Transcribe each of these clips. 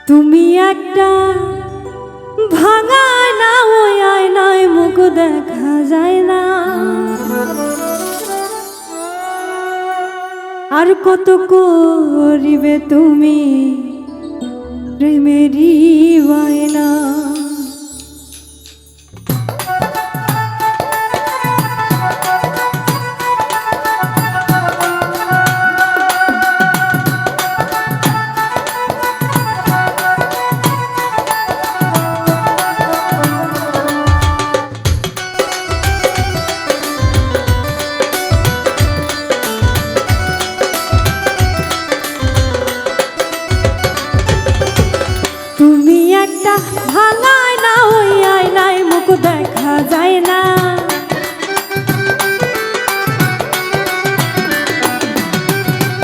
তুমি একটা ভাঙা আয়না, ওই আয়নায় মুখ দেখা যায় না। আর কত করিবে তুমি প্রেমেরই বায়না। তুমি একটা ভাঙা আয়না, ওই আয়নায় মুখ দেখা যায় না।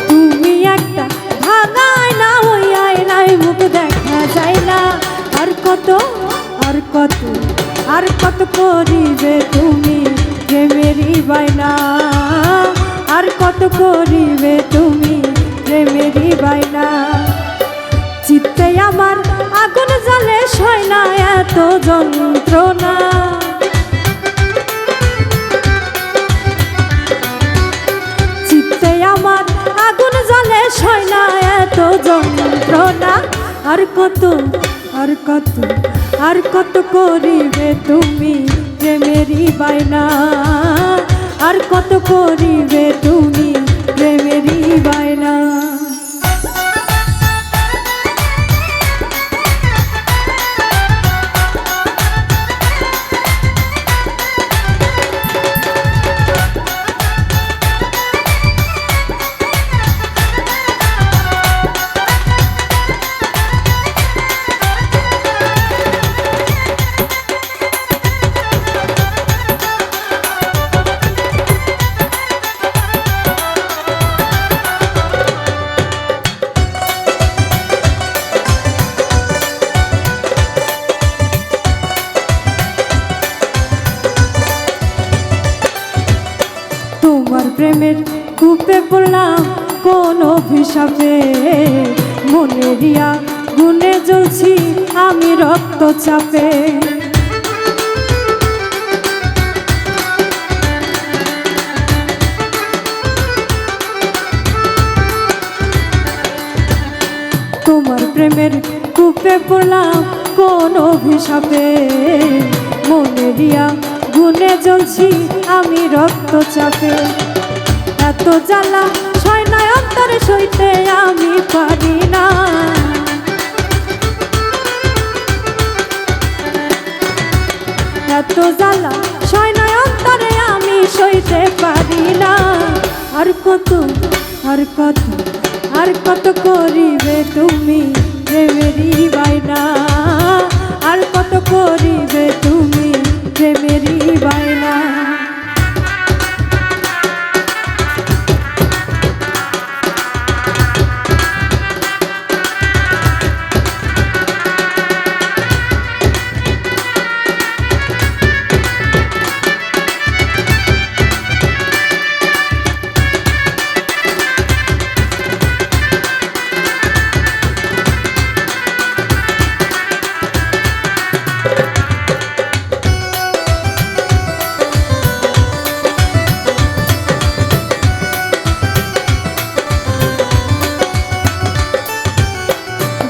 তুমি একটা ভাঙা আয়না, ওই আয়নায় মুখ দেখা যায় না। আর কত আর কত আর কত করিবে তুমি প্রেমেরই বায়না। আর কত করিবে তুমি প্রেমেরই বায়না। চিত্তে আমার আগুন জ্বলে, সয় না এত যন্ত্রণা। চিত্তে আমার আগুন জ্বলে, সয় না এত যন্ত্রণা। আর কত আর কত আর কত করিবে তুমি প্রেমেরই বায়না। আর কত করিবে তুমি প্রেমেরই বায়না। তোমার প্রেমের কূপে পড়লাম কোন অভিশাপে। মনেরিয়া গুনে জ্বলছি আমি রক্তচাপে। তোমার প্রেমের কূপে পড়লাম কোন অভিশাপে। মনেরিয়া গুনে জ্বলছি আমি রক্তচাপে। এত জ্বালা সয় না অন্তরে, সইতে আমি পারি না। এত জ্বালা সয় না অন্তরে, আমি সইতে পারি না। আর কত আর কত আর কত করিবে তুমি প্রেমেরই বায়না। আর কত করিবে তুমি প্রেমেরই বায়না।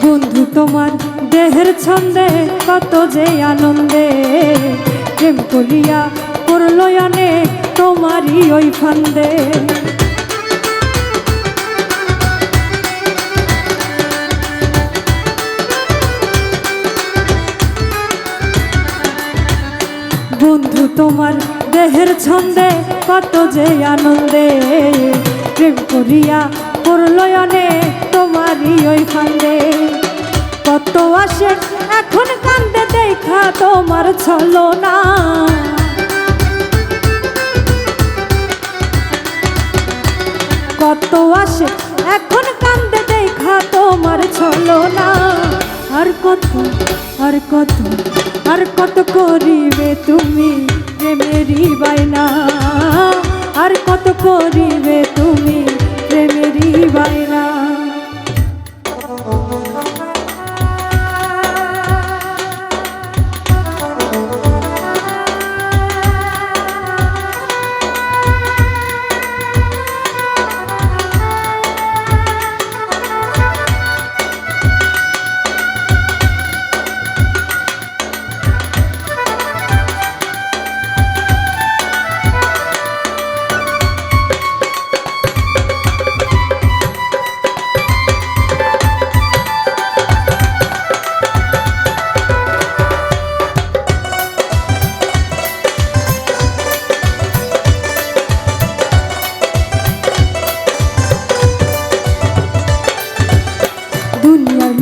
বন্ধু তোমার দেহের ছন্দে কত যে আনন্দে। প্রেম করিয়া পড়লো অনেক তোমারই ওই ফান্দে। বন্ধু তোমার দেহের ছন্দে কত যে আনন্দে। প্রেম করিয়া পড়লো অনেক তোমারই ওই ফান্দে। কত আসে এখন কান্দে দেখা তোমার ছলনা। কত আসে এখন কান্দে দেখা তোমার ছলনা। আর কত আর কত আর কত করিবে তুমি প্রেমেরই বায়না। আর কত করিবে তুমি প্রেমেরই বায়না।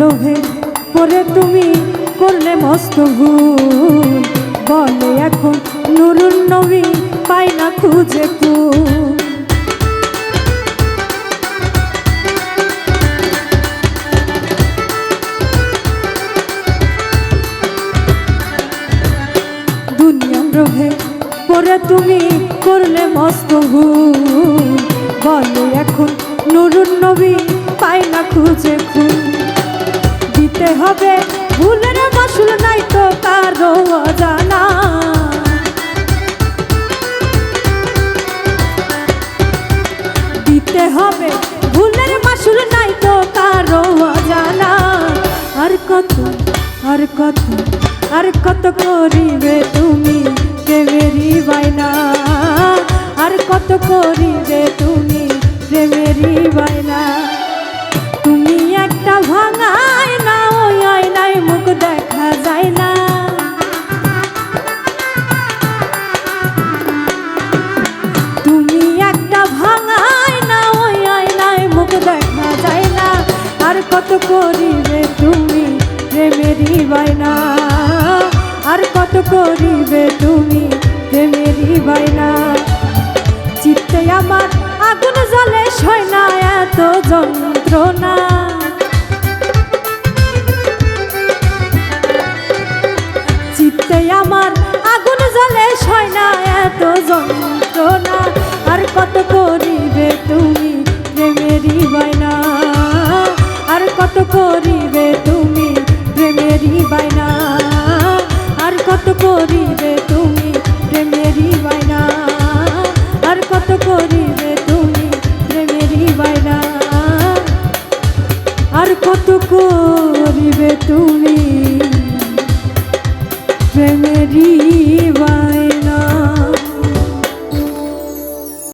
লোভে পরে তুমি করলে মস্ত ভুল, বলে এখন নুরুন নবী পাই না খুঁজে কুল। দুনিয়ার লোভে পরে তুমি করলে মস্ত ভুল, বলে এখন নুরুন নবী পাই না খুঁজে খুঁজ। দিতে হবে ভুলের মাসুল নাই তো কারো অজানা, দিতে হবে ভুলের মাসুল নাই তো কারো অজানা। আর কত আর কত আর কত করিবে তুমি প্রেমেরই বায়না, আর কত করিবে তুমি প্রেমেরই বায়না। তুমি একটা ভাঙায় না ওই আয়নায় মুখ দেখা যায় না, তুমি একটা ভাঙায় না ওই আয়নায় মুখ দেখা যায় না। আর কত করিবে তুমি প্রেমেরই বায়না, আর কত করিবে তুমি প্রেমেরই বায়না। চিত্তে আমার আগুন জ্বলে সয় না এত যন্ত্রণা, চিত্তে আমার আগুন জ্বলে সয় না এত যন্ত্রণা। আর কত করিবে তুমি প্রেমেরই বায়না।